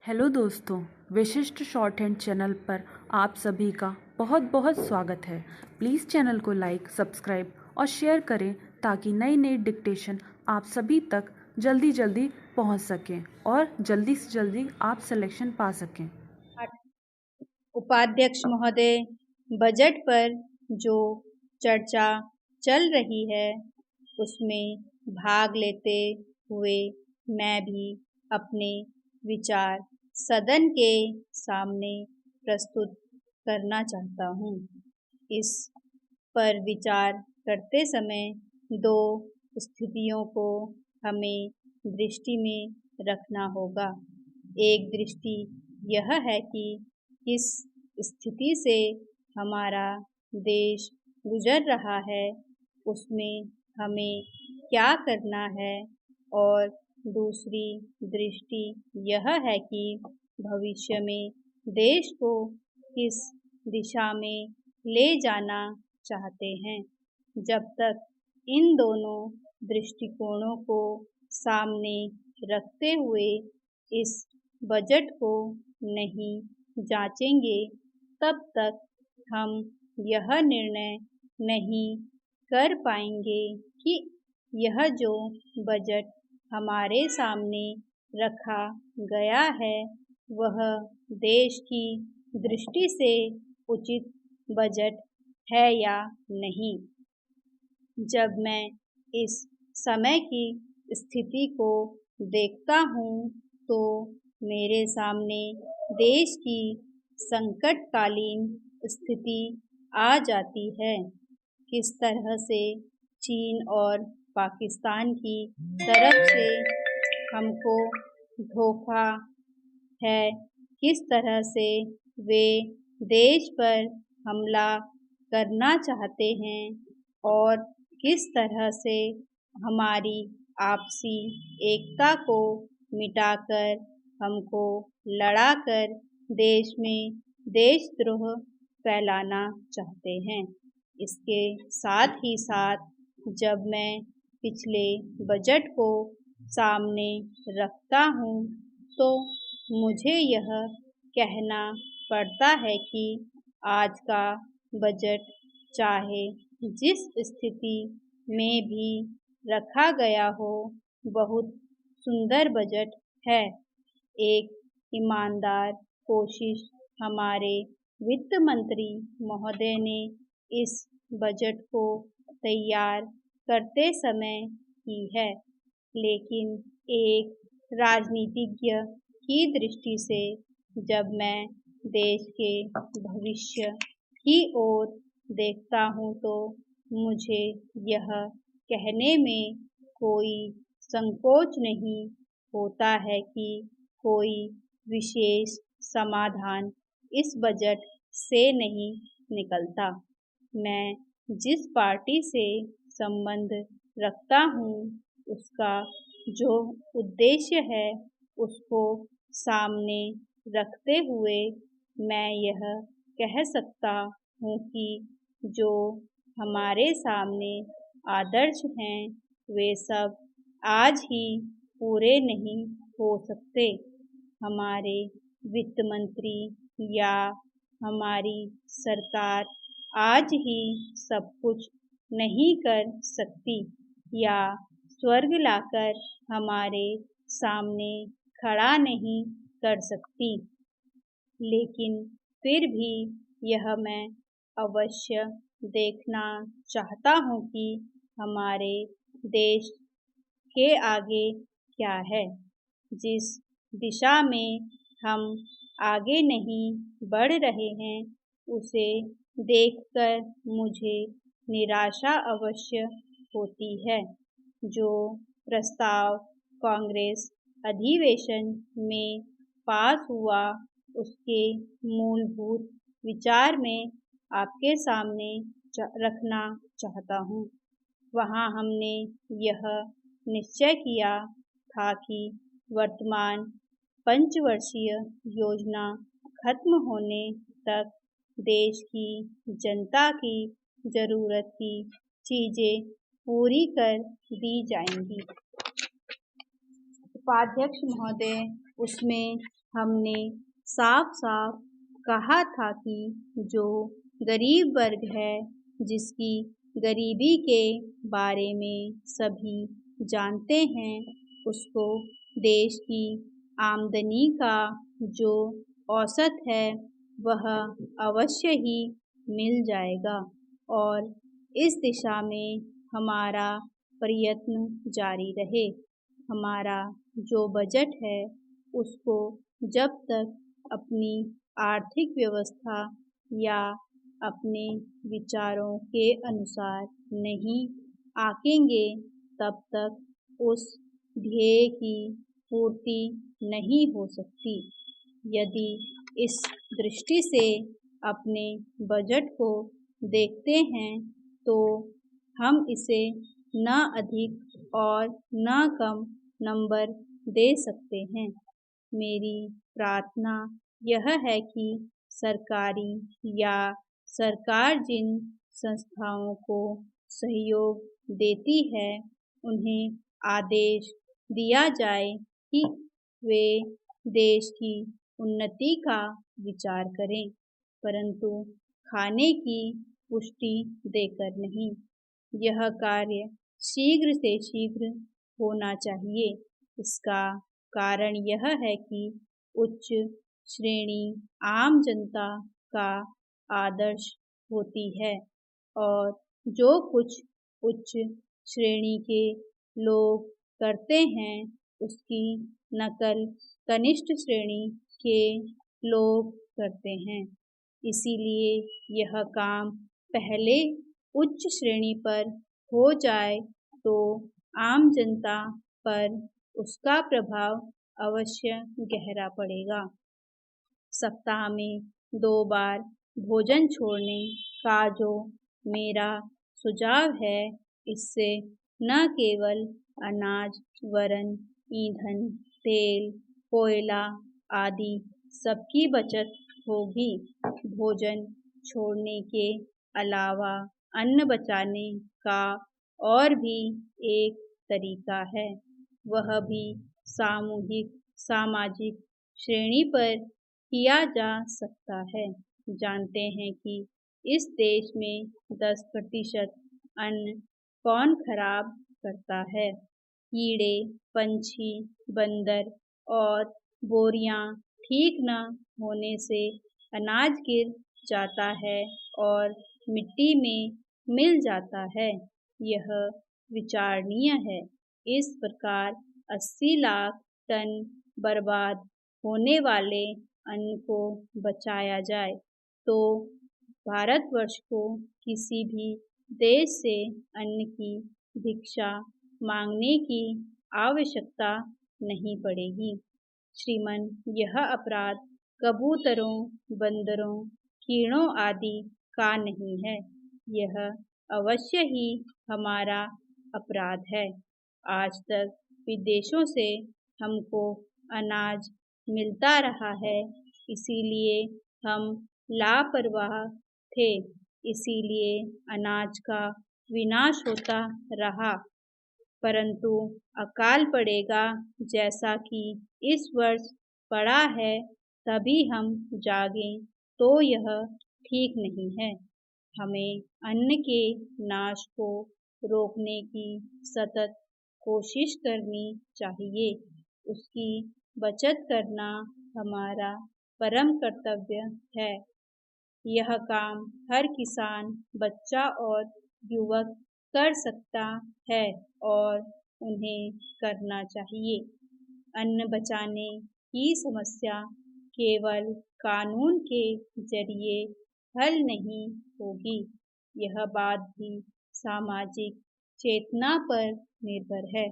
Hello दोस्तों, विशिष्ट short hand channel पर आप सभी का बहुत बहुत स्वागत है। प्लीज़ चैनल को लाइक, सब्सक्राइब और शेयर करें ताकि नई नई डिक्टेशन आप सभी तक जल्दी जल्दी पहुंच सकें और जल्दी से जल्दी आप सिलेक्शन पा सकें। उपाध्यक्ष महोदय, बजट पर जो चर्चा चल रही है उसमें भाग लेते हुए मैं भी अपने विचार सदन के सामने प्रस्तुत करना चाहता हूँ। इस पर विचार करते समय दो स्थितियों को हमें दृष्टि में रखना होगा। एक दृष्टि यह है कि किस स्थिति से हमारा देश गुजर रहा है, उसमें हमें क्या करना है, और दूसरी दृष्टि यह है कि भविष्य में देश को किस दिशा में ले जाना चाहते हैं। जब तक इन दोनों दृष्टिकोणों को सामने रखते हुए इस बजट को नहीं जांचेंगे, तब तक हम यह निर्णय नहीं कर पाएंगे कि यह जो बजट हमारे सामने रखा गया है वह देश की दृष्टि से उचित बजट है या नहीं। जब मैं इस समय की स्थिति को देखता हूँ तो मेरे सामने देश की संकटकालीन स्थिति आ जाती है। किस तरह से चीन और पाकिस्तान की तरफ से हमको धोखा है, किस तरह से वे देश पर हमला करना चाहते हैं और किस तरह से हमारी आपसी एकता को मिटाकर हमको लड़ाकर देश में देशद्रोह फैलाना चाहते हैं। इसके साथ ही साथ जब मैं पिछले बजट को सामने रखता हूँ तो मुझे यह कहना पड़ता है कि आज का बजट चाहे जिस स्थिति में भी रखा गया हो, बहुत सुंदर बजट है। एक ईमानदार कोशिश हमारे वित्त मंत्री महोदय ने इस बजट को तैयार करते समय की है, लेकिन एक राजनीतिज्ञ की दृष्टि से जब मैं देश के भविष्य की ओर देखता हूँ तो मुझे यह कहने में कोई संकोच नहीं होता है कि कोई विशेष समाधान इस बजट से नहीं निकलता। मैं जिस पार्टी से संबंध रखता हूँ उसका जो उद्देश्य है उसको सामने रखते हुए मैं यह कह सकता हूँ कि जो हमारे सामने आदर्श हैं वे सब आज ही पूरे नहीं हो सकते। हमारे वित्त मंत्री या हमारी सरकार आज ही सब कुछ नहीं कर सकती या स्वर्ग लाकर हमारे सामने खड़ा नहीं कर सकती, लेकिन फिर भी यह मैं अवश्य देखना चाहता हूँ कि हमारे देश के आगे क्या है। जिस दिशा में हम आगे नहीं बढ़ रहे हैं उसे देखकर मुझे निराशा अवश्य होती है। जो प्रस्ताव कांग्रेस अधिवेशन में पास हुआ उसके मूलभूत विचार में आपके सामने रखना चाहता हूँ। वहाँ हमने यह निश्चय किया था कि वर्तमान पंचवर्षीय योजना खत्म होने तक देश की जनता की ज़रूरत की चीज़ें पूरी कर दी जाएंगी। उपाध्यक्ष महोदय, उसमें हमने साफ साफ कहा था कि जो गरीब वर्ग है, जिसकी गरीबी के बारे में सभी जानते हैं, उसको देश की आमदनी का जो औसत है वह अवश्य ही मिल जाएगा और इस दिशा में हमारा प्रयत्न जारी रहे। हमारा जो बजट है उसको जब तक अपनी आर्थिक व्यवस्था या अपने विचारों के अनुसार नहीं आंकेंगे, तब तक उस ध्येय की पूर्ति नहीं हो सकती। यदि इस दृष्टि से अपने बजट को देखते हैं तो हम इसे न अधिक और न कम नंबर दे सकते हैं। मेरी प्रार्थना यह है कि सरकारी या सरकार जिन संस्थाओं को सहयोग देती है, उन्हें आदेश दिया जाए कि वे देश की उन्नति का विचार करें, परंतु खाने की पुष्टि देकर नहीं। यह कार्य शीघ्र से शीघ्र होना चाहिए। इसका कारण यह है कि उच्च श्रेणी आम जनता का आदर्श होती है और जो कुछ उच्च श्रेणी के लोग करते हैं उसकी नकल कनिष्ठ श्रेणी के लोग करते हैं। इसीलिए यह काम पहले उच्च श्रेणी पर हो जाए तो आम जनता पर उसका प्रभाव अवश्य गहरा पड़ेगा। सप्ताह में 2 बार भोजन छोड़ने का जो मेरा सुझाव है, इससे न केवल अनाज वरन ईंधन, तेल, कोयला आदि सबकी बचत होगी। भोजन छोड़ने के अलावा अन्न बचाने का और भी एक तरीका है, वह भी सामूहिक सामाजिक श्रेणी पर किया जा सकता है। जानते हैं कि इस देश में 10% अन्न कौन खराब करता है? कीड़े, पंछी, बंदर और बोरियां ठीक न होने से अनाज गिर जाता है और मिट्टी में मिल जाता है। यह विचारणीय है। इस प्रकार 80 लाख टन बर्बाद होने वाले अन्न को बचाया जाए तो भारतवर्ष को किसी भी देश से अन्न की भिक्षा मांगने की आवश्यकता नहीं पड़ेगी। श्रीमान, यह अपराध कबूतरों, बंदरों, कीड़ों आदि का नहीं है। यह अवश्य ही हमारा अपराध है। आज तक विदेशों से हमको अनाज मिलता रहा है, इसीलिए हम लापरवाह थे, इसीलिए अनाज का विनाश होता रहा। परंतु अकाल पड़ेगा जैसा कि इस वर्ष पड़ा है, तभी हम जागें तो यह ठीक नहीं है। हमें अन्न के नाश को रोकने की सतत कोशिश करनी चाहिए। उसकी बचत करना हमारा परम कर्तव्य है। यह काम हर किसान, बच्चा और युवक कर सकता है और उन्हें करना चाहिए। अन्न बचाने की समस्या केवल कानून के जरिए हल नहीं होगी। यह बात भी सामाजिक चेतना पर निर्भर है।